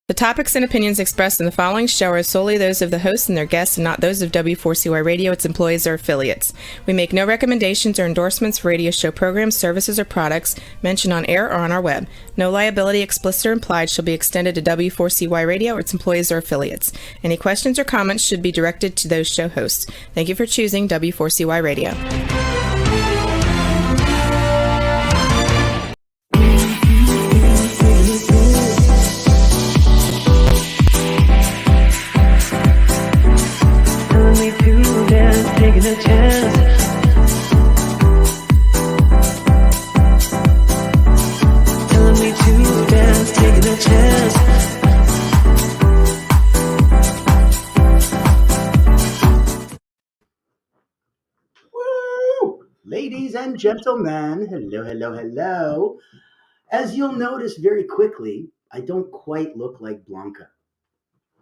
The topics and opinions expressed in the following show are solely those of the host and their guests and not those of W4CY Radio, its employees, or affiliates. We make no recommendations or endorsements for radio show programs, services, or products mentioned on air or on our web. No liability, explicit or implied, shall be extended to W4CY Radio or its employees or affiliates. Any questions or comments should be directed to those show hosts. Thank you for choosing W4CY Radio. Taking a chance. Telling me to dance, taking a chance. Woo! Ladies and gentlemen, hello, hello, hello. As you'll notice very quickly, I don't quite look like Blanca.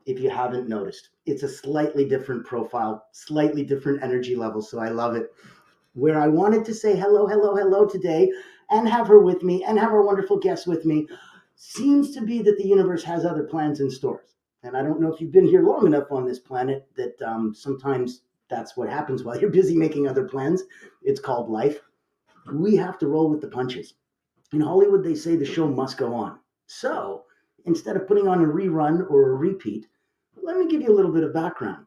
If you haven't noticed, it's a slightly different profile, slightly different energy level, so I love it. Where I wanted to say hello, hello, hello today and have her with me and have our wonderful guests with me seems to be that the universe has other plans in stores. And I don't know if you've been here long enough on this planet that sometimes that's what happens while you're busy making other plans. It's called life. We have to roll with the punches. In Hollywood, they say the show must go on. So instead of putting on a rerun or a repeat, let me give you a little bit of background.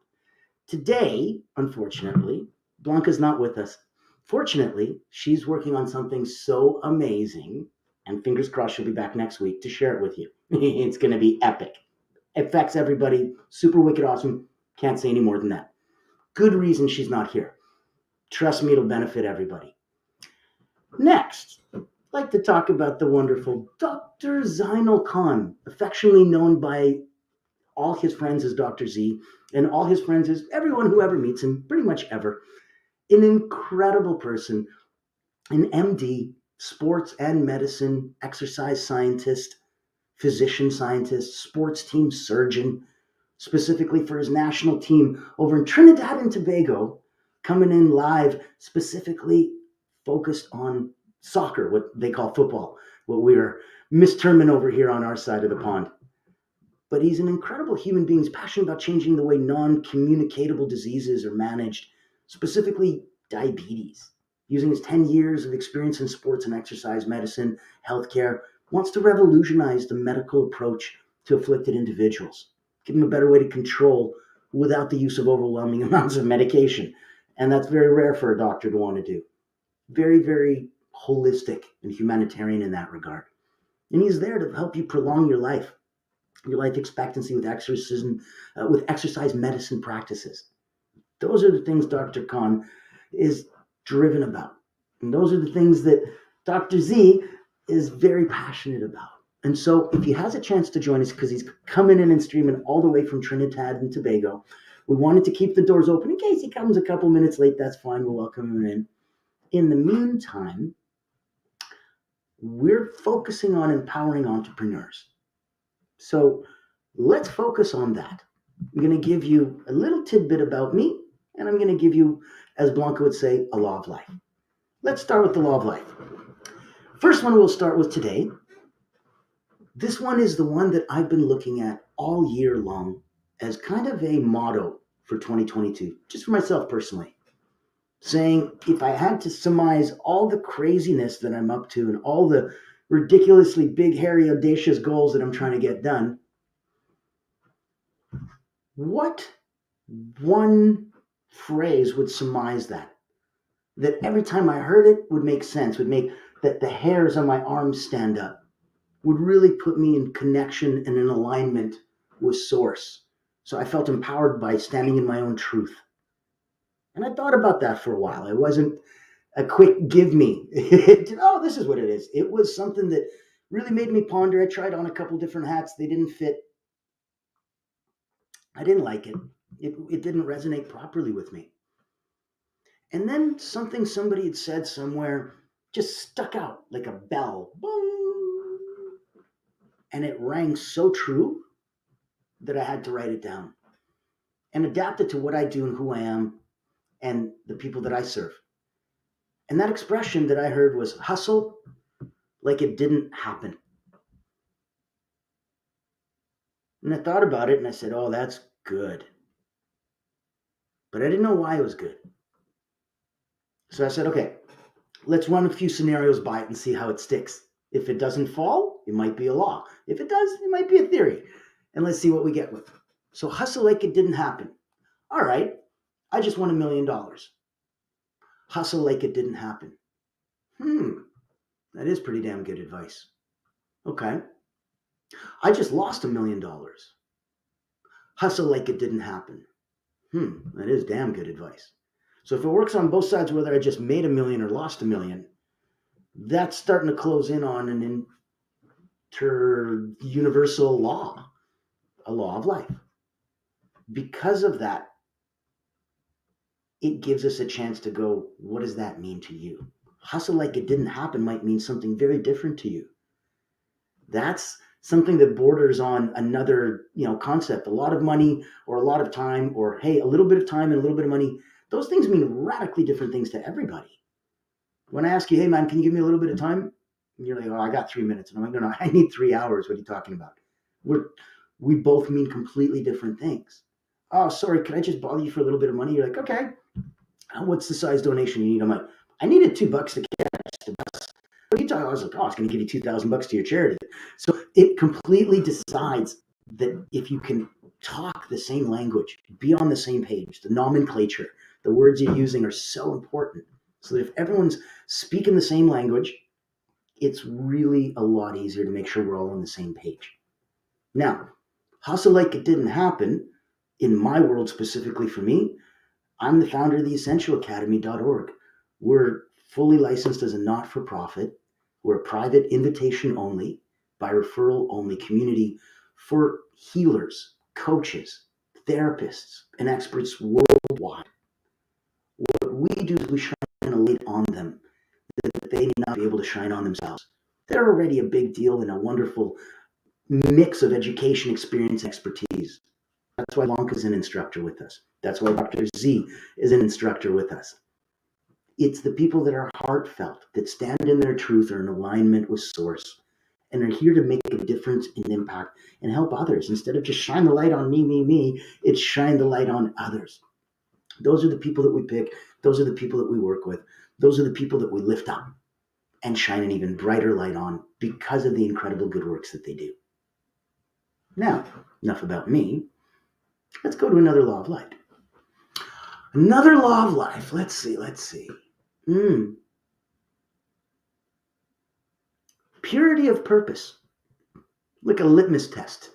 Today, unfortunately, Blanca's not with us. Fortunately, she's working on something so amazing, and fingers crossed she'll be back next week to share it with you. It's going to be epic. Affects everybody. Super wicked awesome. Can't say any more than that. Good reason she's not here. Trust me, it'll benefit everybody. Next, I'd like to talk about the wonderful Dr. Zainul Khan, affectionately known by all his friends as Dr. Z, and all his friends as everyone who ever meets him, pretty much ever. An incredible person, an MD, sports and medicine, exercise scientist, physician scientist, sports team surgeon, specifically for his national team over in Trinidad and Tobago, coming in live, specifically focused on soccer, what they call football, what we're misterming over here on our side of the pond. But he's an incredible human being. He's passionate about changing the way non-communicatable diseases are managed, specifically diabetes. Using his 10 years of experience in sports and exercise medicine, healthcare, wants to revolutionize the medical approach to afflicted individuals, give them a better way to control without the use of overwhelming amounts of medication. And that's very rare for a doctor to want to do. Very, very holistic and humanitarian in that regard. And he's there to help you prolong your life expectancy with exercise medicine practices. Those are the things Dr. Khan is driven about. And those are the things that Dr. Z is very passionate about. And so if he has a chance to join us, because he's coming in and streaming all the way from Trinidad and Tobago, we wanted to keep the doors open in case he comes a couple minutes late. That's fine. We'll welcome him in. In the meantime, we're focusing on empowering entrepreneurs. So let's focus on that. I'm going to give you a little tidbit about me, and I'm going to give you, as Blanca would say, a law of life. Let's start with the law of life. First one we'll start with today. This one is the one that I've been looking at all year long as kind of a motto for 2022, just for myself personally. Saying if I had to surmise all the craziness that I'm up to and all the ridiculously big, hairy, audacious goals that I'm trying to get done, what one phrase would surmise that? That every time I heard it would make sense, would make that the hairs on my arms stand up, would really put me in connection and in alignment with Source. So I felt empowered by standing in my own truth. And I thought about that for a while. It wasn't a quick give me. Oh, this is what it is. It was something that really made me ponder. I tried on a couple different hats. They didn't fit. I didn't like it. It didn't resonate properly with me. And then somebody had said somewhere just stuck out like a bell. Boom! And it rang so true that I had to write it down and adapt it to what I do and who I am and the people that I serve. And that expression that I heard was hustle like it didn't happen. And I thought about it and I said, oh, that's good. But I didn't know why it was good. So I said, okay, let's run a few scenarios by it and see how it sticks. If it doesn't fall, it might be a law. If it does, it might be a theory. And let's see what we get with it. So hustle like it didn't happen. All right, I just won $1 million. Hustle like it didn't happen. That is pretty damn good advice. Okay. I just lost $1 million. Hustle like it didn't happen. That is damn good advice. So if it works on both sides, whether I just made $1 million or lost $1 million, that's starting to close in on an universal law, a law of life. Because of that, it gives us a chance to go, what does that mean to you? Hustle like it didn't happen might mean something very different to you. That's something that borders on another, concept. A lot of money or a lot of time, or hey, a little bit of time and a little bit of money. Those things mean radically different things to everybody. When I ask you, hey man, can you give me a little bit of time? And you're like, oh, I got 3 minutes. And I'm like, no, I need 3 hours. What are you talking about? We both mean completely different things. Oh, sorry, can I just bother you for a little bit of money? You're like, okay. What's the size donation you need? I'm like, I needed $2 to catch the bus. What are you talking? I was like, oh, it's going to give you $2,000 to your charity. So it completely decides that if you can talk the same language, be on the same page, the nomenclature, the words you're using are so important. So that if everyone's speaking the same language, it's really a lot easier to make sure we're all on the same page. Now, hustle like it didn't happen in my world, specifically for me. I'm the founder of the essentialacademy.org. We're fully licensed as a not-for-profit. We're a private invitation only, by referral only community for healers, coaches, therapists, and experts worldwide. What we do is we shine a light on them that they may not be able to shine on themselves. They're already a big deal and a wonderful mix of education, experience, expertise. That's why Blanca's an instructor with us. That's why Dr. Z is an instructor with us. It's the people that are heartfelt, that stand in their truth, are in alignment with source, and are here to make a difference and impact and help others. Instead of just shine the light on me, it's shine the light on others. Those are the people that we pick. Those are the people that we work with. Those are the people that we lift up and shine an even brighter light on because of the incredible good works that they do. Now, enough about me. Let's go to another law of light. Another law of life. Let's see. Purity of purpose. Like a litmus test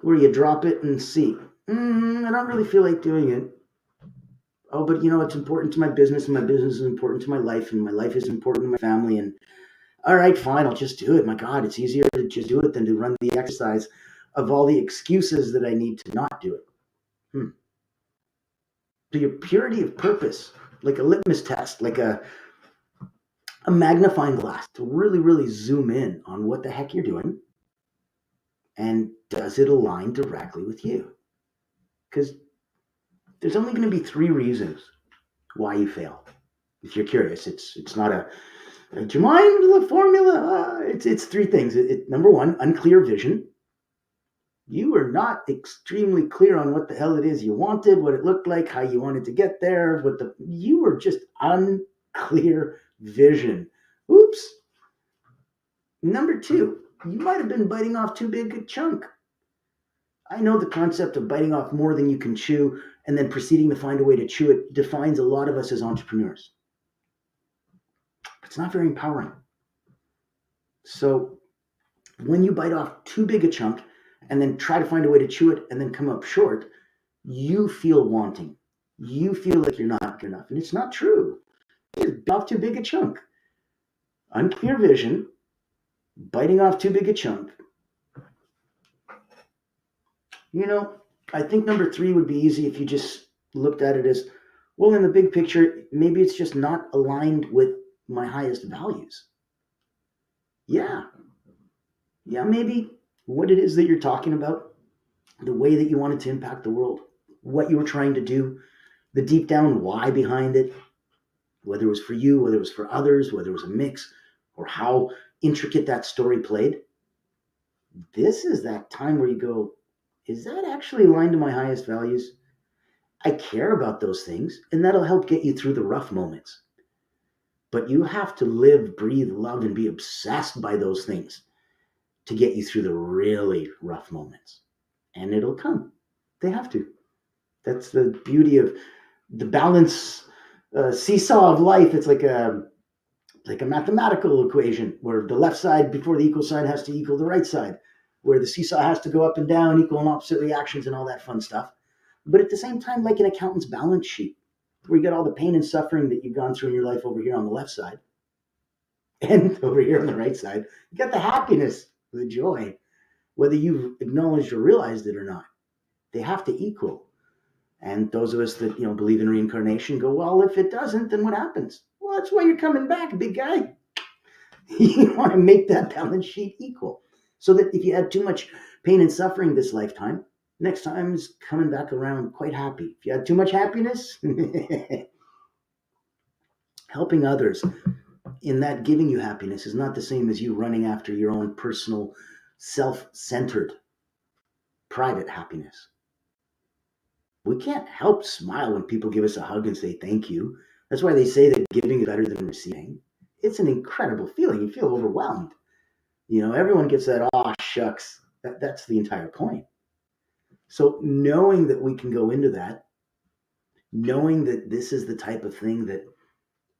where you drop it and see. I don't really feel like doing it. Oh, but it's important to my business, and my business is important to my life, and my life is important to my family. And all right, fine, I'll just do it. My God, it's easier to just do it than to run the exercise of all the excuses that I need to not do it. So your purity of purpose, like a litmus test, like a magnifying glass to really, really zoom in on what the heck you're doing, and does it align directly with you? Because there's only going to be 3 reasons why you fail. If you're curious, it's not do you mind the formula? It's 3 things. Number 1, unclear vision. You were not extremely clear on what the hell it is you wanted, what it looked like, how you wanted to get there. You were just unclear vision. Oops. Number 2, you might have been biting off too big a chunk. I know the concept of biting off more than you can chew and then proceeding to find a way to chew it defines a lot of us as entrepreneurs. It's not very empowering. So when you bite off too big a chunk and then try to find a way to chew it and then come up short, you feel wanting. You feel like you're not good enough. And it's not true. You bit off too big a chunk. Unclear vision, biting off too big a chunk. I think number 3 would be easy if you just looked at it as, well, in the big picture, maybe it's just not aligned with my highest values. Yeah, maybe what it is that you're talking about, the way that you wanted to impact the world, what you were trying to do, the deep down why behind it, whether it was for you, whether it was for others, whether it was a mix, or how intricate that story played. This is that time where you go, is that actually aligned to my highest values? I care about those things, and that'll help get you through the rough moments. But you have to live, breathe, love, and be obsessed by those things to get you through the really rough moments. And it'll come. They have to. That's the beauty of the balance seesaw of life. It's like a mathematical equation where the left side before the equal sign has to equal the right side, where the seesaw has to go up and down, equal and opposite reactions, and all that fun stuff. But at the same time, like an accountant's balance sheet, where you got all the pain and suffering that you've gone through in your life over here on the left side, and over here on the right side, you got the happiness, the joy, whether you've acknowledged or realized it or not. They have to equal. And those of us that believe in reincarnation go, well, if it doesn't, then what happens? Well, that's why you're coming back, big guy. You want to make that balance sheet equal, so that if you had too much pain and suffering this lifetime, next time is coming back around quite happy. If you had too much happiness, helping others in that giving you happiness is not the same as you running after your own personal, self-centered, private happiness. We can't help smile when people give us a hug and say thank you. That's why they say that giving is better than receiving. It's an incredible feeling. You feel overwhelmed. Everyone gets that, oh, shucks. That's the entire point. So knowing that we can go into that, knowing that this is the type of thing that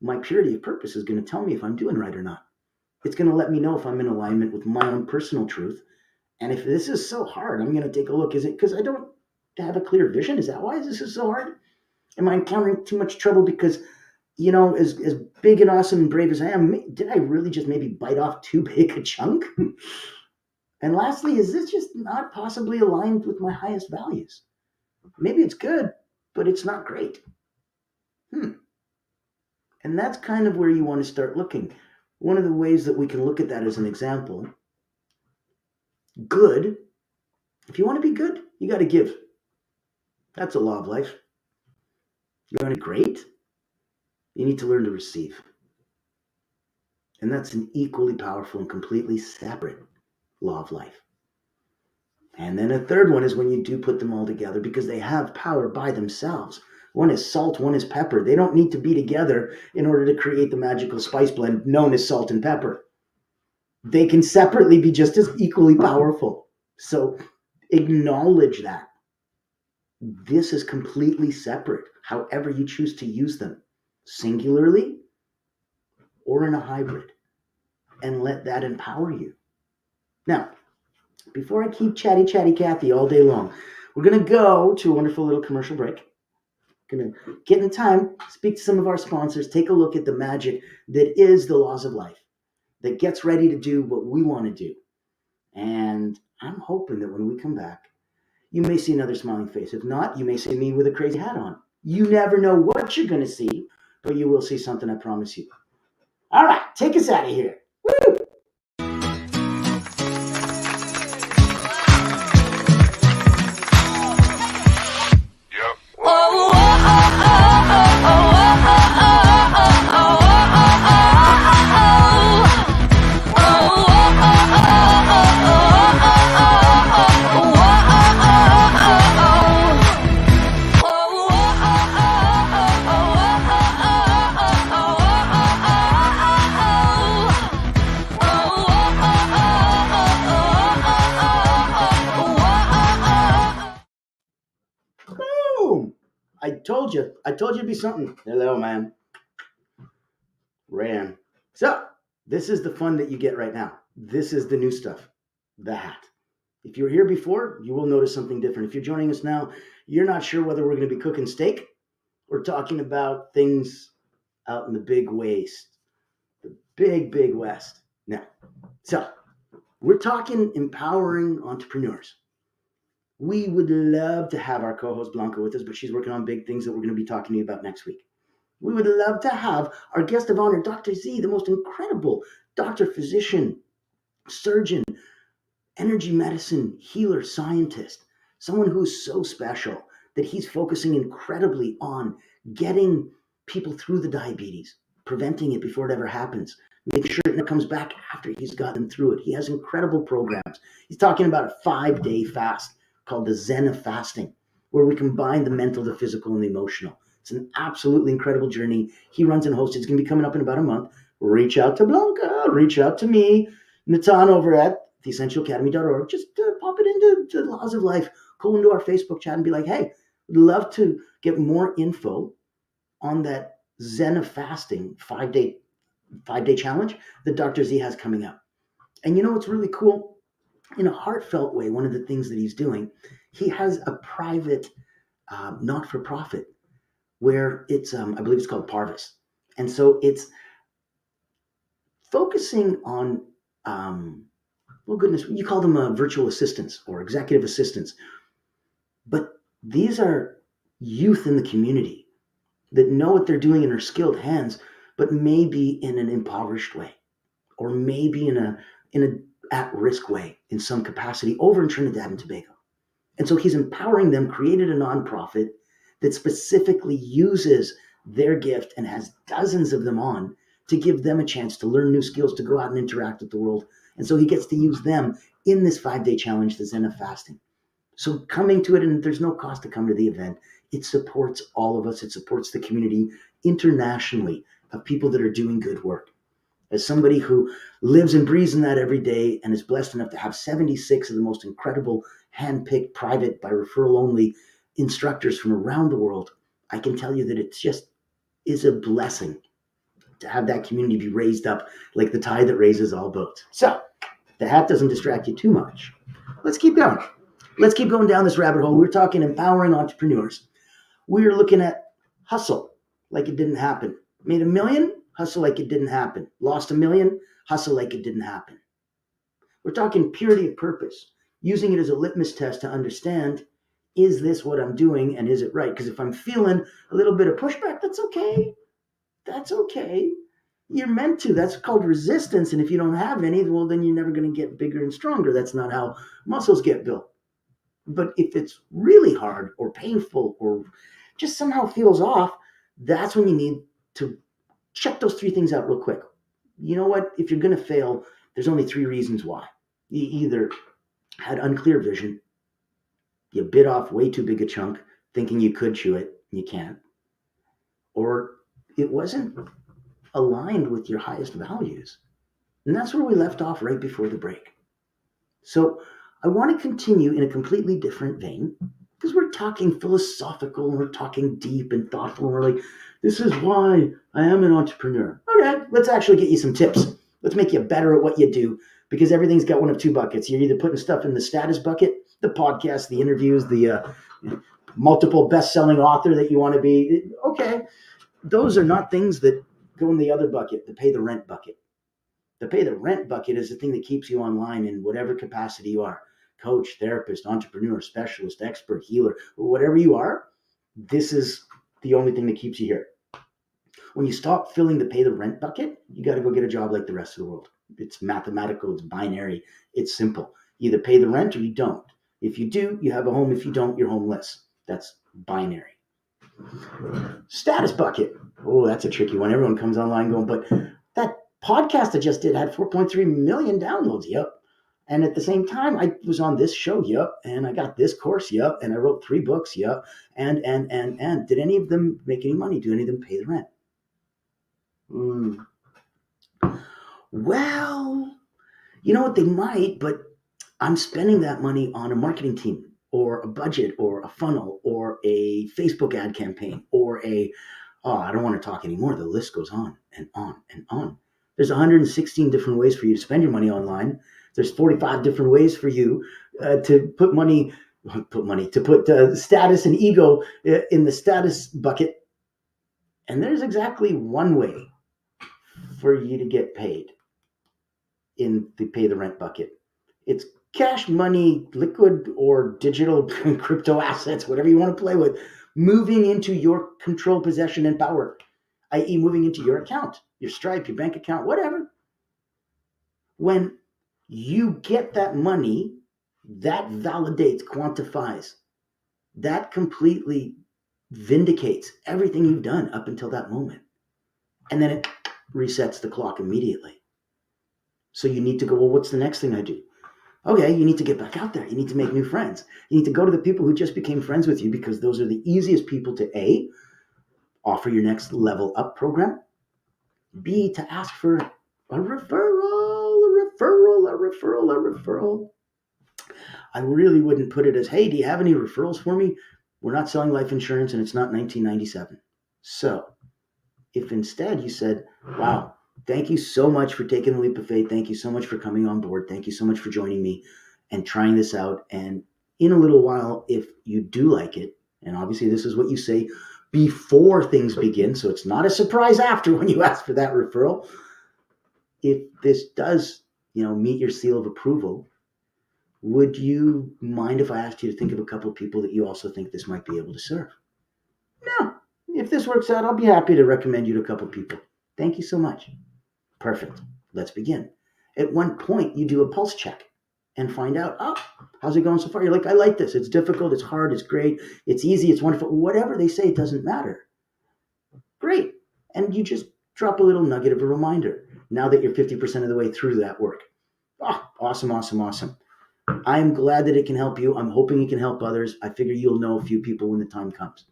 my purity of purpose is going to tell me if I'm doing right or not. It's going to let me know if I'm in alignment with my own personal truth. And if this is so hard, I'm going to take a look. Is it because I don't have a clear vision? Is that why this is so hard? Am I encountering too much trouble because, as big and awesome and brave as I am, did I really just maybe bite off too big a chunk? And lastly, is this just not possibly aligned with my highest values? Maybe it's good, but it's not great. And that's kind of where you want to start looking. One of the ways that we can look at that as an example, good. If you want to be good, you got to give. That's a law of life. You want to be great, you need to learn to receive. And that's an equally powerful and completely separate law of life. And then a third one is when you do put them all together, because they have power by themselves. One is salt, one is pepper. They don't need to be together in order to create the magical spice blend known as salt and pepper. They can separately be just as equally powerful. So acknowledge that. This is completely separate, however you choose to use them, singularly or in a hybrid, and let that empower you. Now, before I keep chatty Cathy all day long, we're going to go to a wonderful little commercial break. Going to get in time, speak to some of our sponsors, take a look at the magic that is the laws of life, that gets ready to do what we want to do. And I'm hoping that when we come back, you may see another smiling face. If not, you may see me with a crazy hat on. You never know what you're going to see, but you will see something, I promise you. All right, take us out of here. Woo! Boom! I told you it'd be something. Hello, man. Ran. So, this is the fun that you get right now. This is the new stuff, the hat. If you were here before, you will notice something different. If you're joining us now, you're not sure whether we're going to be cooking steak or talking about things out in the big waste, the big west. Now, so we're talking empowering entrepreneurs. We would love to have our co-host Blanca with us, but she's working on big things that we're going to be talking to you about next week. We would love to have our guest of honor, Dr. Z, the most incredible doctor, physician, surgeon, energy medicine, healer, scientist, someone who's so special that he's focusing incredibly on getting people through the diabetes, preventing it before it ever happens, making sure it never comes back after he's gotten through it. He has incredible programs. He's talking about a 5-day fast called the Zen of Fasting, where we combine the mental, the physical, and the emotional. It's an absolutely incredible journey. He runs and hosts. It's going to be coming up in about a month. Reach out to Blanca. Reach out to me, Natan, over at theessentialacademy.org. Just pop it into the Laws of Life. Go into our Facebook chat and be like, hey, we'd love to get more info on that Zen of Fasting 5-day challenge that Dr. Z has coming up. And you know what's really cool? In a heartfelt way, one of the things that he's doing, he has a private not-for-profit where it's, I believe it's called Parvis. And so it's focusing on, well, goodness, you call them virtual assistants or executive assistants. But these are youth in the community that know what they're doing and are skilled hands, but maybe in an impoverished way, or maybe in a at-risk way in some capacity over in Trinidad and Tobago. And so he's empowering them, created a nonprofit that specifically uses their gift and has dozens of them on to give them a chance to learn new skills, to go out and interact with the world. And so he gets to use them in this 5-day challenge, the Zen of Fasting. So coming to it, and there's no cost to come to the event, it supports all of us. It supports the community internationally of people that are doing good work. As somebody who lives and breathes in that every day and is blessed enough to have 76 of the most incredible hand-picked private by referral only instructors from around the world, I can tell you that it just is a blessing to have that community be raised up like the tide that raises all boats. So the hat doesn't distract you too much. Let's keep going. Let's keep going down this rabbit hole. We're talking empowering entrepreneurs. We're looking at hustle like it didn't happen. Made $1 million, hustle like it didn't happen. Lost $1 million, hustle like it didn't happen. We're talking purity of purpose, using it as a litmus test to understand, is this what I'm doing and is it right? Because if I'm feeling a little bit of pushback, that's okay. That's okay. You're meant to. That's called resistance. And if you don't have any, well, then you're never going to get bigger and stronger. That's not how muscles get built. But if it's really hard or painful or just somehow feels off, that's when you need to check those 3 things out real quick. You know what? If you're going to fail, there's only 3 reasons why. You either had unclear vision, you bit off way too big a chunk thinking you could chew it, and you can't, or it wasn't aligned with your highest values. And that's where we left off right before the break. So I want to continue in a completely different vein because we're talking philosophical and we're talking deep and thoughtful. And we're like, this is why I am an entrepreneur. Okay, let's actually get you some tips. Let's make you better at what you do because everything's got one of 2 buckets. You're either putting stuff in the status bucket, the podcast, the interviews, the multiple best-selling author that you want to be. Okay, those are not things that go in the other bucket, the pay the rent bucket. The pay the rent bucket is the thing that keeps you online in whatever capacity you are. Coach, therapist, entrepreneur, specialist, expert, healer, whatever you are, this is the only thing that keeps you here. When you stop filling the pay the rent bucket, you got to go get a job like the rest of the world. It's mathematical, it's binary, it's simple. You either pay the rent or you don't. If you do, you have a home. If you don't, you're homeless. That's binary. Status bucket. Oh, that's a tricky one. Everyone comes online going, but that podcast I just did had 4.3 million downloads. Yep. And at the same time, I was on this show. Yep. And I got this course. Yep. And I wrote 3 books. Yep. And. Did any of them make any money? Do any of them pay the rent? Well, you know what? They might, but I'm spending that money on a marketing team or a budget or a funnel or a Facebook ad campaign or I don't want to talk anymore. The list goes on and on and on. There's 116 different ways for you to spend your money online. There's 45 different ways for you to put status and ego in the status bucket. And there's exactly one way for you to get paid in the pay the rent bucket. It's cash, money, liquid or digital crypto assets, whatever you want to play with, moving into your control, possession, and power, i.e. moving into your account, your Stripe, your bank account, whatever. When you get that money, that validates, quantifies, that completely vindicates everything you've done up until that moment. And then it resets the clock immediately. So you need to go, well, what's the next thing I do? Okay, you need to get back out there. You need to make new friends. You need to go to the people who just became friends with you because those are the easiest people to A, offer your next level up program, B, to ask for a referral, a referral, a referral, a referral. I really wouldn't put it as, hey, do you have any referrals for me? We're not selling life insurance and it's not 1997. So if instead you said, wow, thank you so much for taking the leap of faith. Thank you so much for coming on board. Thank you so much for joining me and trying this out. And in a little while, if you do like it, and obviously this is what you say before things begin, so it's not a surprise after when you ask for that referral. If this does, meet your seal of approval, would you mind if I asked you to think of a couple of people that you also think this might be able to serve? No. If this works out, I'll be happy to recommend you to a couple of people. Thank you so much. Perfect. Let's begin. At one point, you do a pulse check and find out, how's it going so far? You're like, I like this. It's difficult. It's hard. It's great. It's easy. It's wonderful. Whatever they say, it doesn't matter. Great. And you just drop a little nugget of a reminder now that you're 50% of the way through that work. Awesome, awesome, awesome. I'm glad that it can help you. I'm hoping it can help others. I figure you'll know a few people when the time comes.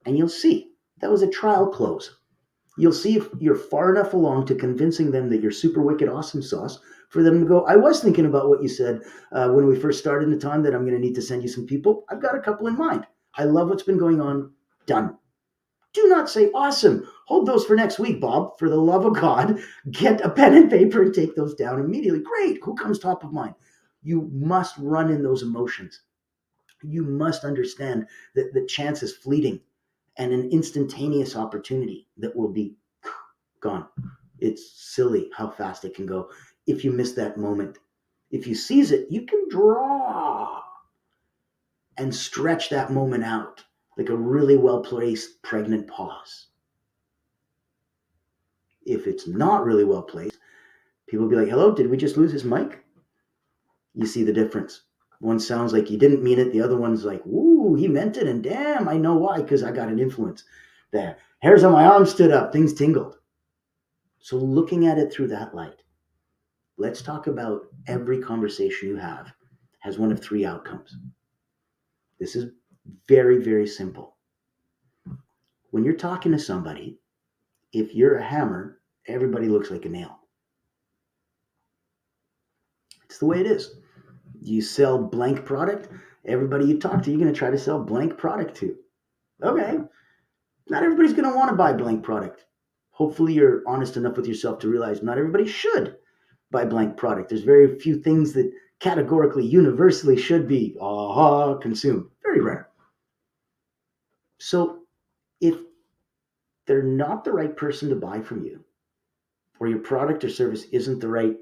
And you'll see that was a trial close. You'll see if you're far enough along to convincing them that you're super wicked awesome sauce for them to go, I was thinking about what you said when we first started in the time that I'm going to need to send you some people. I've got a couple in mind. I love what's been going on. Done. Do not say, awesome. Hold those for next week, Bob. For the love of God, get a pen and paper and take those down immediately. Great. Who comes top of mind? You must run in those emotions. You must understand that the chance is fleeting and an instantaneous opportunity that will be gone. It's silly how fast it can go if you miss that moment. If you seize it, you can draw and stretch that moment out like a really well-placed pregnant pause. If it's not really well placed, people will be like, hello, did we just lose his mic? You see the difference. One sounds like he didn't mean it. The other one's like, ooh, he meant it. And damn, I know why, because I got an influence. The hairs on my arm stood up. Things tingled. So looking at it through that light, let's talk about every conversation you have has one of three outcomes. This is very, very simple. When you're talking to somebody, if you're a hammer, everybody looks like a nail. It's the way it is. You sell blank product, everybody you talk to, you're going to try to sell blank product to. Okay. Not everybody's going to want to buy blank product. Hopefully you're honest enough with yourself to realize not everybody should buy blank product. There's very few things that categorically, universally should be consumed. Very rare. So if they're not the right person to buy from you, or your product or service isn't the right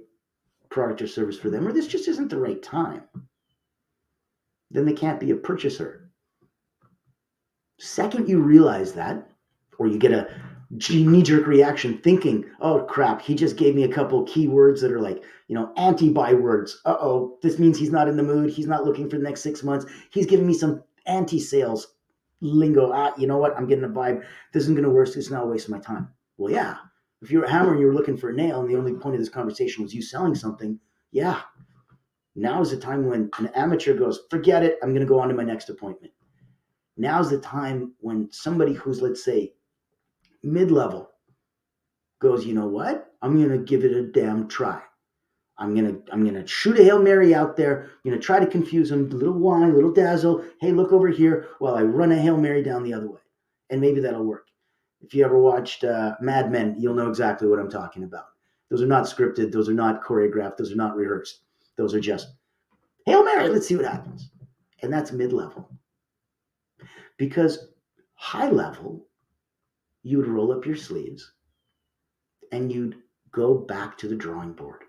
product or service for them, or this just isn't the right time, then they can't be a purchaser. Second, you realize that, or you get a knee-jerk reaction thinking, oh crap, he just gave me a couple keywords that are like, anti-buy words. This means he's not in the mood. He's not looking for the next 6 months. He's giving me some anti-sales lingo. You know what? I'm getting a vibe. This isn't going to work. It's not a waste of my time. Well, yeah. If you're a hammer and you're looking for a nail and the only point of this conversation was you selling something, yeah. Now is the time when an amateur goes, forget it. I'm going to go on to my next appointment. Now's the time when somebody who's, let's say, mid-level goes, you know what? I'm going to give it a damn try. I'm going to shoot a Hail Mary out there. I'm going to try to confuse them. A little wine, a little dazzle. Hey, look over here while I run a Hail Mary down the other way. And maybe that'll work. If you ever watched Mad Men, you'll know exactly what I'm talking about. Those are not scripted. Those are not choreographed. Those are not rehearsed. Those are just, Hail Mary, let's see what happens. And that's mid-level. Because high level, you would roll up your sleeves and you'd go back to the drawing board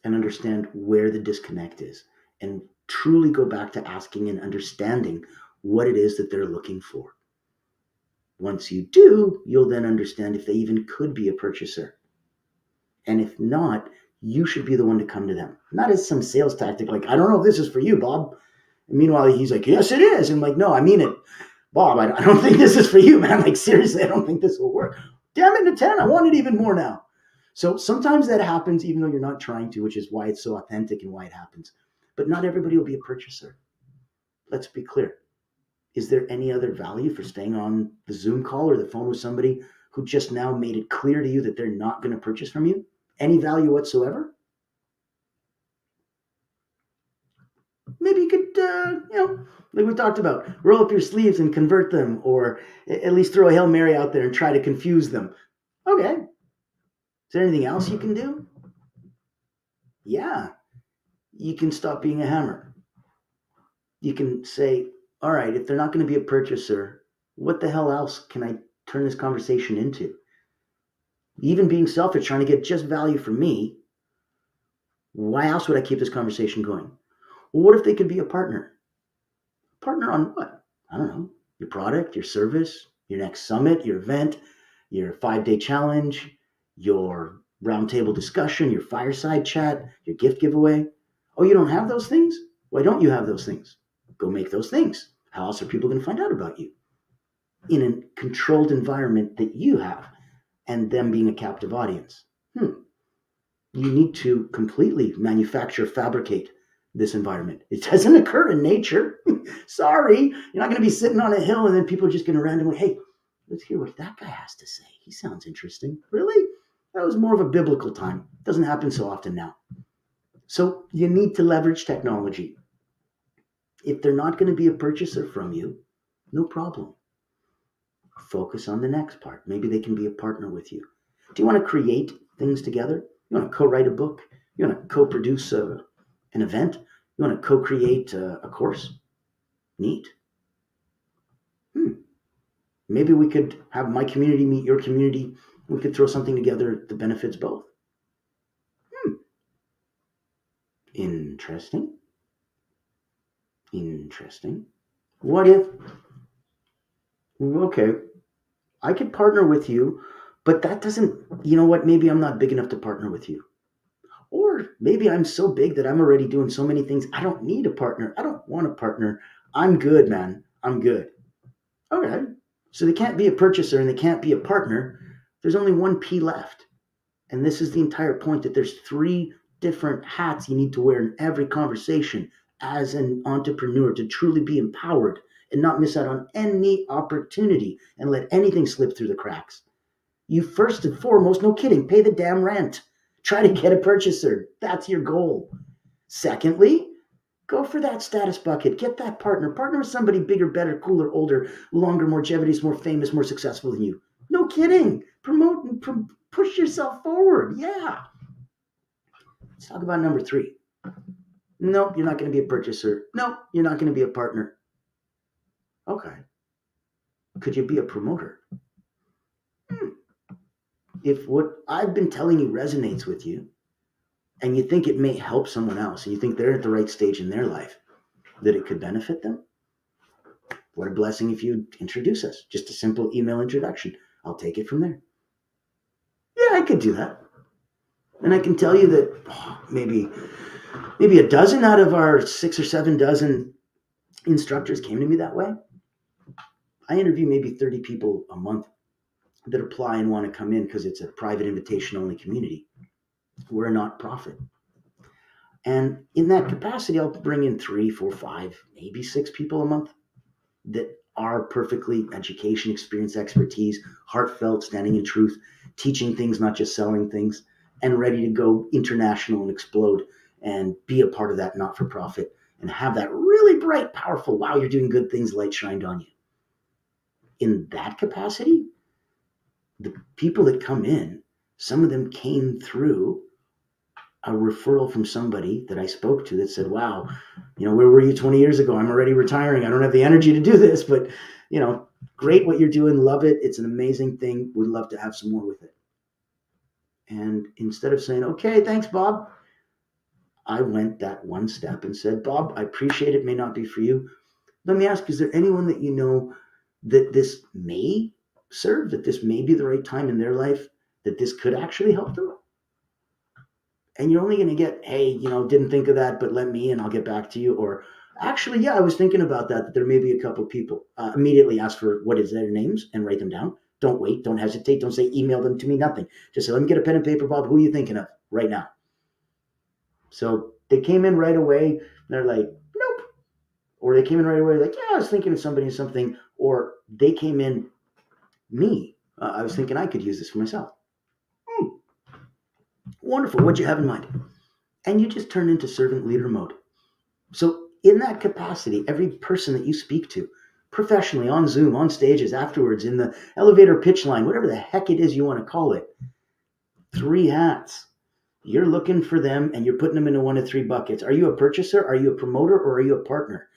and understand where the disconnect is and truly go back to asking and understanding what it is that they're looking for. Once you do, you'll then understand if they even could be a purchaser. And if not, you should be the one to come to them. Not as some sales tactic like, I don't know if this is for you, Bob. And meanwhile, he's like, yes, it is. And I'm like, no, I mean it. Bob, I don't think this is for you, man. Like, seriously, I don't think this will work. Damn it to 10. I want it even more now. So sometimes that happens even though you're not trying to, which is why it's so authentic and why it happens. But not everybody will be a purchaser. Let's be clear. Is there any other value for staying on the Zoom call or the phone with somebody who just now made it clear to you that they're not going to purchase from you? Any value whatsoever? Maybe you could, like we talked about, roll up your sleeves and convert them, or at least throw a Hail Mary out there and try to confuse them. Okay. Is there anything else you can do? Yeah. You can stop being a hammer. You can say, all right, if they're not going to be a purchaser, what the hell else can I turn this conversation into? Even being selfish, trying to get just value from me, why else would I keep this conversation going? Well, what if they could be a partner? Partner on what? I don't know. Your product, your service, your next summit, your event, your 5-day challenge, your roundtable discussion, your fireside chat, your gift giveaway. Oh, you don't have those things? Why don't you have those things? Go make those things. How else are people going to find out about you? In a controlled environment that you have, and them being a captive audience. You need to completely manufacture, fabricate this environment. It doesn't occur in nature. Sorry, you're not going to be sitting on a hill and then people are just going to randomly, hey, let's hear what that guy has to say. He sounds interesting. Really? That was more of a biblical time. It doesn't happen so often now. So you need to leverage technology. If they're not going to be a purchaser from you, no problem. Focus on the next part. Maybe they can be a partner with you. Do you want to create things together? You want to co-write a book? You want to co-produce an event? You want to co-create a course? Neat. Maybe we could have my community meet your community. We could throw something together that benefits both. Interesting. Interesting. What if, okay, I could partner with you, but that doesn't, you know what, maybe I'm not big enough to partner with you. Or maybe I'm so big that I'm already doing so many things. I don't need a partner. I don't want a partner. I'm good, man. I'm good. Okay. So they can't be a purchaser and they can't be a partner. There's only one P left. And this is the entire point, that there's 3 different hats you need to wear in every conversation as an entrepreneur to truly be empowered and not miss out on any opportunity and let anything slip through the cracks. You first and foremost, no kidding, pay the damn rent. Try to get a purchaser. That's your goal. Secondly, go for that status bucket. Get that partner. Partner with somebody bigger, better, cooler, older, longer, more longevity, more famous, more successful than you. No kidding. Promote and push yourself forward. Yeah. Let's talk about number 3. Nope, you're not going to be a purchaser. Nope, you're not going to be a partner. Okay. Could you be a promoter? If what I've been telling you resonates with you, and you think it may help someone else, and you think they're at the right stage in their life, that it could benefit them, what a blessing if you introduce us. Just a simple email introduction. I'll take it from there. Yeah, I could do that. And I can tell you that maybe a dozen out of our 6 or 7 dozen instructors came to me that way. I interview maybe 30 people a month that apply and want to come in because it's a private invitation only community. We're a not-profit. And in that capacity, I'll bring in 3, 4, 5, maybe 6 people a month that are perfectly education, experience, expertise, heartfelt, standing in truth, teaching things, not just selling things, and ready to go international and explode and be a part of that not-for-profit and have that really bright, powerful, wow, you're doing good things, light shined on you. In that capacity, the people that come in, some of them came through a referral from somebody that I spoke to that said, wow, where were you 20 years ago? I'm already retiring. I don't have the energy to do this, but, great what you're doing. Love it. It's an amazing thing. Would love to have some more with it. And instead of saying, okay, thanks, Bob, I went that one step and said, Bob, I appreciate it. May not be for you. Let me ask, is there anyone that you know that this may serve, that this may be the right time in their life, that this could actually help them? And you're only going to get, hey, didn't think of that, but let me, and I'll get back to you. Or actually, yeah, I was thinking about that there may be a couple of people. Immediately ask for what is their names and write them down. Don't wait. Don't hesitate. Don't say email them to me. Nothing. Just say, let me get a pen and paper, Bob. Who are you thinking of right now? So they came in right away. They're like, nope. Or they came in right away like, yeah, I was thinking of somebody or something. Or they came in, me. I was thinking I could use this for myself. Wonderful. What'd you have in mind? And you just turn into servant leader mode. So in that capacity, every person that you speak to, professionally, on Zoom, on stages, afterwards, in the elevator pitch line, whatever the heck it is you want to call it, 3 hats. You're looking for them and you're putting them into one of 3 buckets. Are you a purchaser? Are you a promoter? Or are you a partner?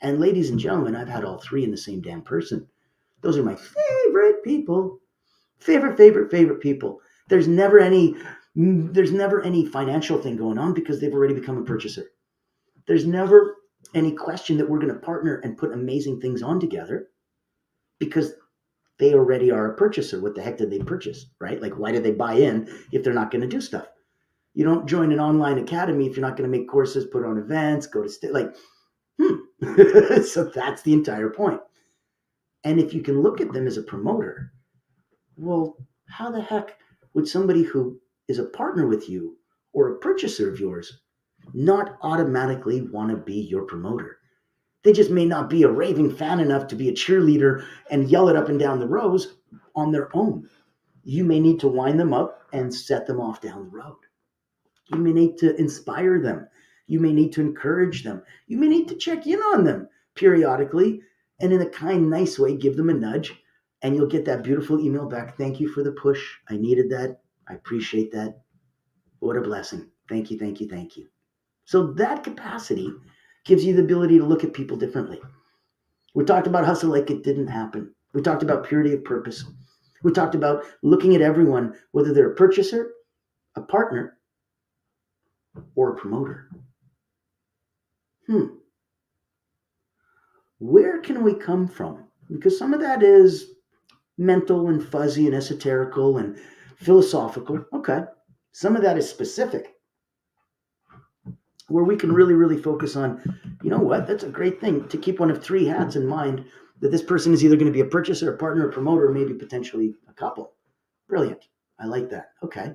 And ladies and gentlemen, I've had all 3 in the same damn person. Those are my favorite people. Favorite people. There's never any financial thing going on because they've already become a purchaser. There's never any question that we're going to partner and put amazing things on together because they already are a purchaser. What the heck did they purchase, right? Like, why did they buy in if they're not going to do stuff? You don't join an online academy if you're not going to make courses, put on events, go to So that's the entire point. And if you can look at them as a promoter, well, how the heck would somebody who is a partner with you or a purchaser of yours not automatically want to be your promoter? They just may not be a raving fan enough to be a cheerleader and yell it up and down the rows on their own. You may need to wind them up and set them off down the road. You may need to inspire them. You may need to encourage them. You may need to check in on them periodically and in a kind, nice way, give them a nudge, and you'll get that beautiful email back. Thank you for the push. I needed that. I appreciate that. What a blessing. Thank you, thank you, thank you. So that capacity gives you the ability to look at people differently. We talked about hustle like it didn't happen. We talked about purity of purpose. We talked about looking at everyone, whether they're a purchaser, a partner, or a promoter. Where can we come from? Because some of that is mental and fuzzy and esoterical and philosophical. Okay. Some of that is specific, where we can really, really focus on, you know what, that's a great thing to keep one of 3 hats in mind, that this person is either going to be a purchaser, a partner, a promoter, or maybe potentially a couple. Brilliant. I like that. Okay.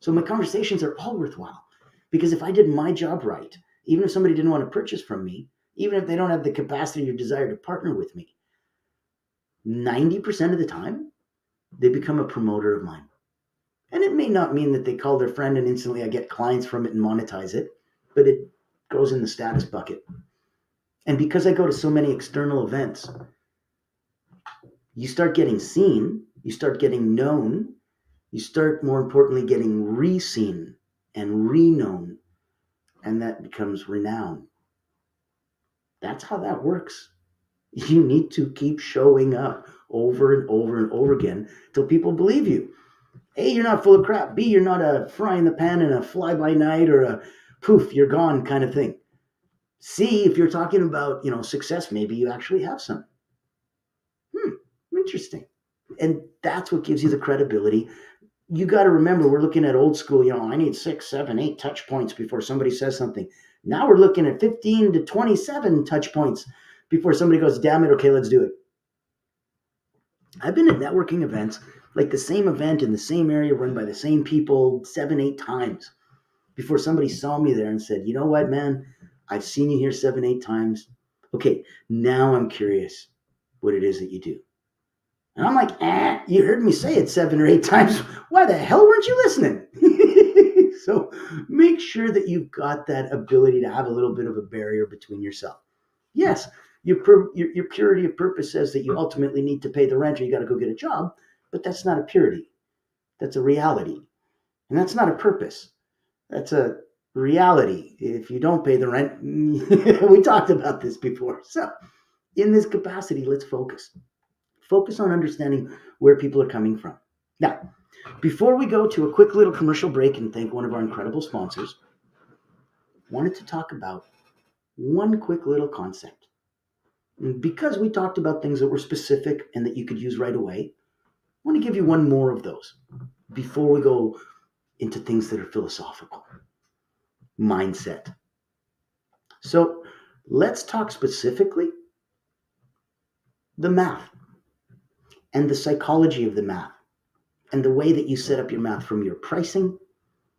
So my conversations are all worthwhile because if I did my job right, even if somebody didn't want to purchase from me, even if they don't have the capacity or desire to partner with me, 90% of the time, they become a promoter of mine. And it may not mean that they call their friend and instantly I get clients from it and monetize it, but it goes in the status bucket. And because I go to so many external events, you start getting seen, you start getting known, you start, more importantly, getting re-seen and re-known, and that becomes renown. That's how that works. You need to keep showing up over and over and over again till people believe you. A, you're not full of crap. B, you're not a fry in the pan and a fly by night or a poof, you're gone kind of thing. C, if you're talking about, success, maybe you actually have some. Interesting. And that's what gives you the credibility. You got to remember, we're looking at old school, I need 6, 7, 8 touch points before somebody says something. Now we're looking at 15 to 27 touch points before somebody goes, damn it, okay, let's do it. I've been at networking events, like the same event in the same area run by the same people 7, 8 times before somebody saw me there and said, you know what, man, I've seen you here 7, 8 times. Okay, now I'm curious what it is that you do. And I'm like, you heard me say it 7 or 8 times. Why the hell weren't you listening? So make sure that you've got that ability to have a little bit of a barrier between yourself. Yes, your purity of purpose says that you ultimately need to pay the rent or you got to go get a job, but that's not a purity. That's a reality. And that's not a purpose. That's a reality. If you don't pay the rent, we talked about this before. So in this capacity, let's focus. Focus on understanding where people are coming from. Now, before we go to a quick little commercial break and thank one of our incredible sponsors, I wanted to talk about one quick little concept. Because we talked about things that were specific and that you could use right away, I want to give you one more of those before we go into things that are philosophical. Mindset. So let's talk specifically the math. and the psychology of the math and the way that you set up your math, from your pricing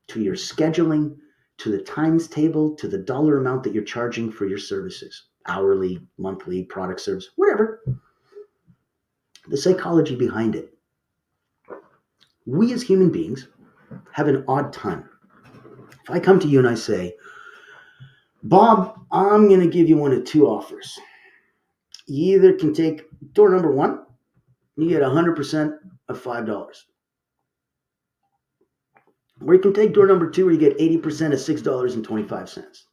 to your scheduling to the times table to the dollar amount that you're charging for your services, hourly, monthly, product, service, whatever, the psychology behind it. We as human beings have an odd time. If I come to you and I say, Bob, I'm going to give you one of two offers. You either can take door number one, you get 100% of $5. Or you can take door number two, where you get 80% of $6.25.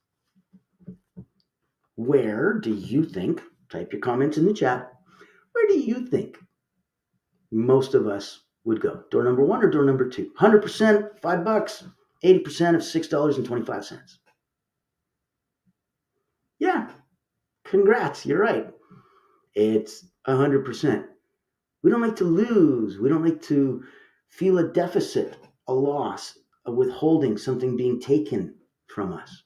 Where do you think, type your comments in the chat, where do you think most of us would go? Door number one or door number two? 100%, $5, 80% of $6.25. Yeah, congrats, you're right. It's 100%. We don't like to lose. We don't like to feel a deficit, a loss, a withholding, something being taken from us.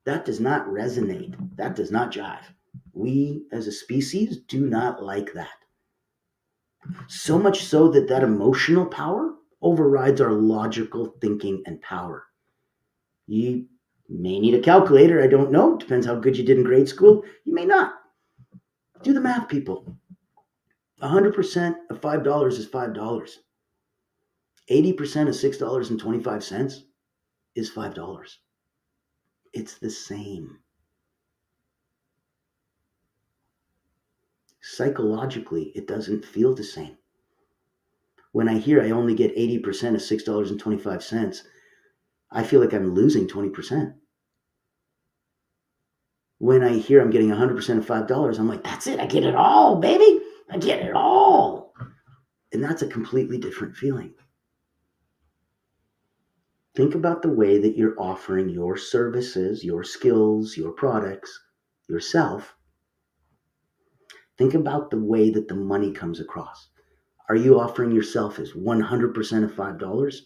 That does not resonate. That does not jive. We as a species do not like that. So much so that that emotional power overrides our logical thinking and power. You may need a calculator. I don't know. Depends how good you did in grade school. You may not. Do the math, people. 100% of $5 is $5. 80% of $6.25 is $5. It's the same. Psychologically, it doesn't feel the same. When I hear I only get 80% of $6.25, I feel like I'm losing 20%. When I hear I'm getting 100% of $5, I'm like, that's it. I get it all, baby. I get it all. And that's a completely different feeling. Think about the way that you're offering your services, your skills, your products, yourself. Think about the way that the money comes across. Are you offering yourself as 100% of $5?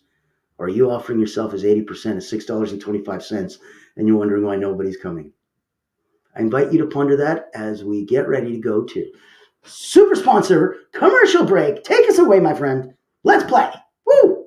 Or are you offering yourself as 80% of $6.25 and you're wondering why nobody's coming? I invite you to ponder that as we get ready to go to super sponsor commercial break. Take us away, my friend. Let's play. Woo!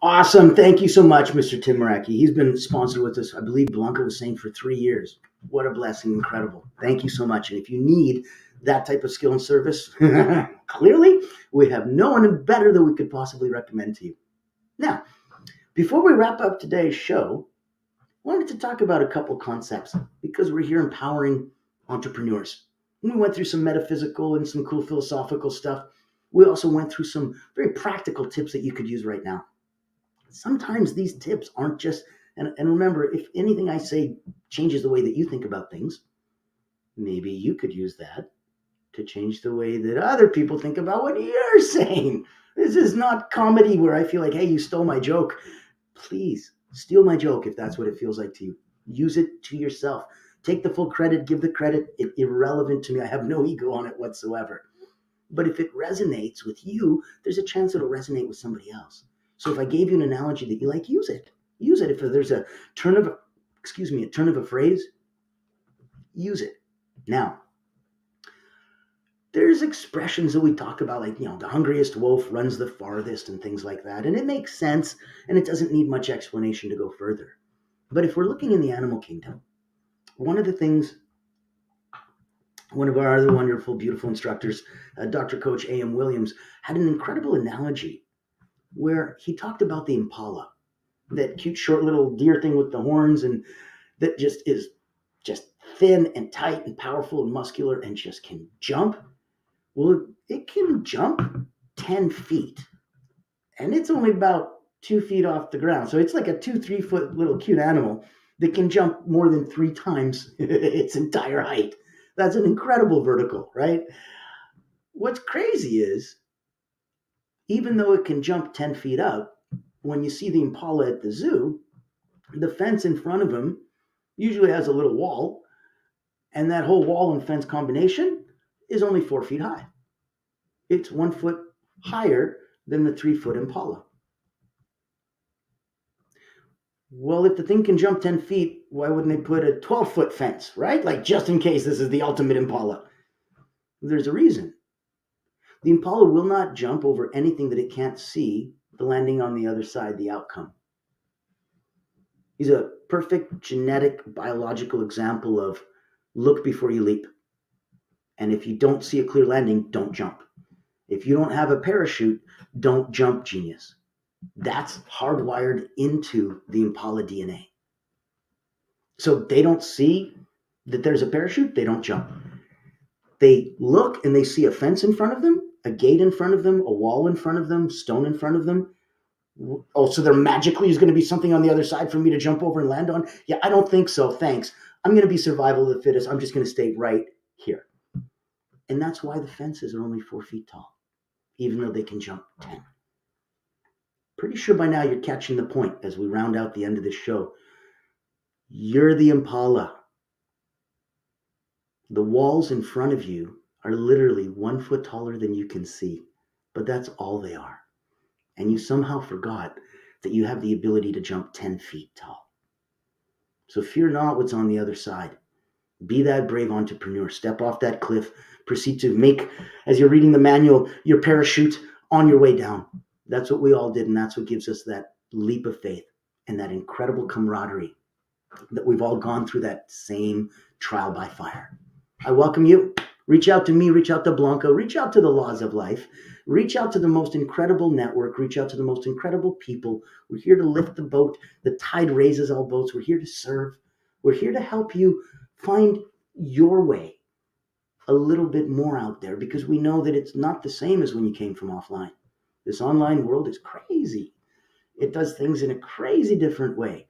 Awesome. Thank you so much, Mr. Tim Maraki. He's been sponsored with us, I believe Blanca was saying, for 3 years. What a blessing. Incredible. Thank you so much. And if you need that type of skill and service, clearly we have no one better that we could possibly recommend to you. Now, before we wrap up today's show, I wanted to talk about a couple concepts because we're here empowering entrepreneurs. We went through some metaphysical and some cool philosophical stuff. We also went through some very practical tips that you could use right now. Sometimes these tips aren't just, and remember, if anything I say changes the way that you think about things, maybe you could use that to change the way that other people think about what you're saying. This is not comedy where I feel like, hey, you stole my joke. Please steal my joke if that's what it feels like to you. Use it to yourself. Take the full credit, give the credit. It's irrelevant to me. I have no ego on it whatsoever. But if it resonates with you, there's a chance it'll resonate with somebody else. So if I gave you an analogy that you like, use it. Use it. If there's a turn of a phrase, use it. Now, there's expressions that we talk about, like, the hungriest wolf runs the farthest and things like that. And it makes sense, and it doesn't need much explanation to go further. But if we're looking in the animal kingdom, one of the things, one of our other wonderful, beautiful instructors, Dr. Coach A.M. Williams, had an incredible analogy where he talked about the impala, that cute short little deer thing with the horns, and that just is just thin and tight and powerful and muscular and just can jump. Well, it can jump 10 feet, and it's only about 2 feet off the ground. So it's like a 2-3 foot little cute animal that can jump more than 3 times its entire height. That's an incredible vertical, right? What's crazy is, even though it can jump 10 feet up, when you see the impala at the zoo, the fence in front of him usually has a little wall, and that whole wall and fence combination is only 4 feet high. It's 1 foot higher than the 3 foot Impala. Well, if the thing can jump 10 feet, why wouldn't they put a 12-foot fence, right? Like, just in case this is the ultimate Impala. There's a reason. The Impala will not jump over anything that it can't see, the landing on the other side, the outcome. He's a perfect genetic, biological example of look before you leap. And if you don't see a clear landing, don't jump. If you don't have a parachute, don't jump, genius. That's hardwired into the Impala DNA. So they don't see that there's a parachute, they don't jump. They look and they see a fence in front of them, a gate in front of them, a wall in front of them, stone in front of them. Oh, so there magically is going to be something on the other side for me to jump over and land on? Yeah, I don't think so. Thanks. I'm going to be survival of the fittest. I'm just going to stay right here. And that's why the fences are only 4 feet tall, even though they can jump 10. Pretty sure by now you're catching the point as we round out the end of this show. You're the Impala. The walls in front of you are literally 1 foot taller than you can see, but that's all they are. And you somehow forgot that you have the ability to jump 10 feet tall. So fear not what's on the other side. Be that brave entrepreneur. Step off that cliff. Proceed to make, as you're reading the manual, your parachute on your way down. That's what we all did, and that's what gives us that leap of faith and that incredible camaraderie that we've all gone through that same trial by fire. I welcome you. Reach out to me, reach out to Blanca, reach out to the Laws of Life, reach out to the most incredible network, reach out to the most incredible people. We're here to lift the boat. The tide raises all boats. We're here to serve. We're here to help you find your way a little bit more out there, because we know that it's not the same as when you came from offline. This online world is crazy. It does things in a crazy different way.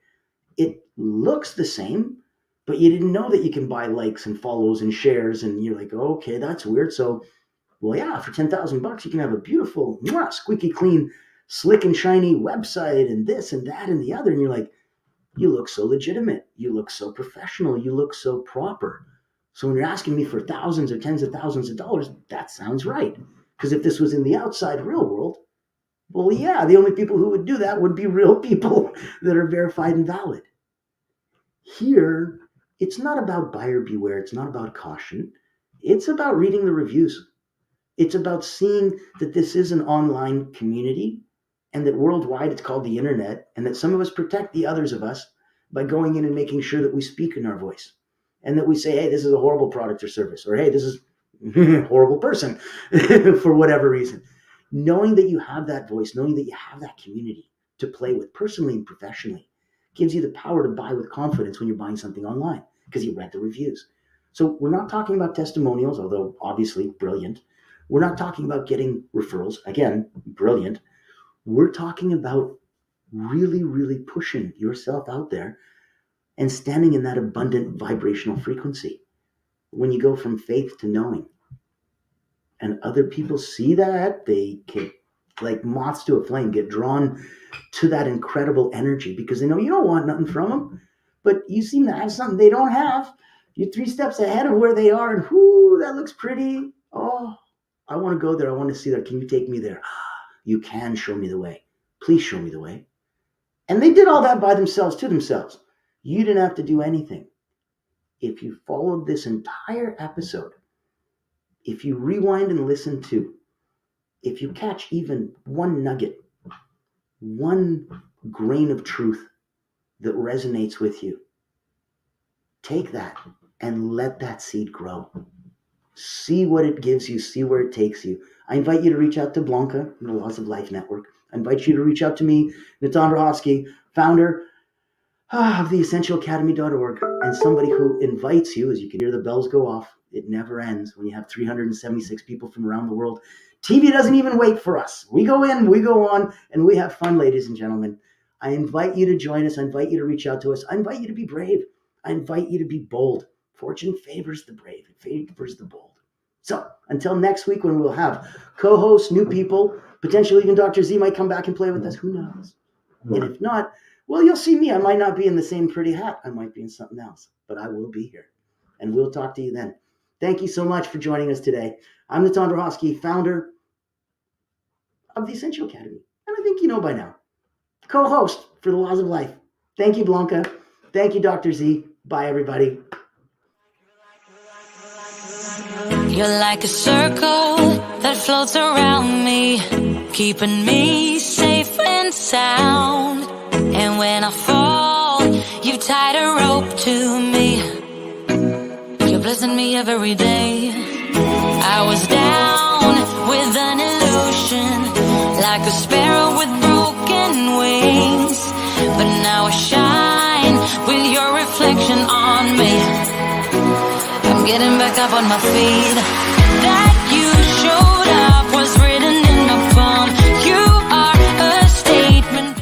It looks the same, but you didn't know that you can buy likes and follows and shares, and you're like, oh, okay, that's weird. So, well, yeah, for $10,000 you can have a beautiful, squeaky clean, slick and shiny website and this and that and the other, and you're like, you look so legitimate, you look so professional, you look so proper. So when you're asking me for thousands or tens of thousands of dollars, that sounds right. Because if this was in the outside real world, well, yeah, the only people who would do that would be real people that are verified and valid. Here, it's not about buyer beware. It's not about caution. It's about reading the reviews. It's about seeing that this is an online community and that worldwide it's called the internet, and that some of us protect the others of us by going in and making sure that we speak in our voice and that we say, hey, this is a horrible product or service, or hey, this is a horrible person for whatever reason. Knowing that you have that voice, knowing that you have that community to play with personally and professionally gives you the power to buy with confidence when you're buying something online because you read the reviews. So we're not talking about testimonials, although obviously brilliant. We're not talking about getting referrals. Again, brilliant. We're talking about really, really pushing yourself out there and standing in that abundant vibrational frequency. When you go from faith to knowing, and other people see that, they get like moths to a flame, get drawn to that incredible energy because they know you don't want nothing from them, but you seem to have something they don't have. You're 3 steps ahead of where they are, and whoo, that looks pretty. Oh, I want to go there. I want to see that. Can you take me there? You can show me the way. Please show me the way. And they did all that by themselves, to themselves. You didn't have to do anything. If you followed this entire episode, if you rewind and listen to, if you catch even one nugget, one grain of truth that resonates with you, take that and let that seed grow. See what it gives you, see where it takes you. I invite you to reach out to Blanca from the Laws of Life Network. I invite you to reach out to me, Natan Rahovsky, founder of the essentialacademy.org, and somebody who invites you, as you can hear the bells go off. It never ends when you have 376 people from around the world. TV doesn't even wait for us. We go in, we go on, and we have fun, ladies and gentlemen. I invite you to join us. I invite you to reach out to us. I invite you to be brave. I invite you to be bold. Fortune favors the brave. It favors the bold. So until next week, when we'll have co-hosts, new people, potentially even Dr. Z might come back and play with us. Who knows? And if not, well, you'll see me. I might not be in the same pretty hat. I might be in something else, but I will be here. And we'll talk to you then. Thank you so much for joining us today. I'm Natan Drohowski, founder of the Essential Academy. And I think you know by now, co-host for The Laws of Life. Thank you, Blanca. Thank you, Dr. Z. Bye, everybody. You're like a circle that floats around me, keeping me safe and sound. And when I fall, you tied a rope to me. You're blessing me every day. I was down with an illusion, like a sparrow with broken wings. But now I shine with your reflection on me. I'm getting back up on my feet. That you showed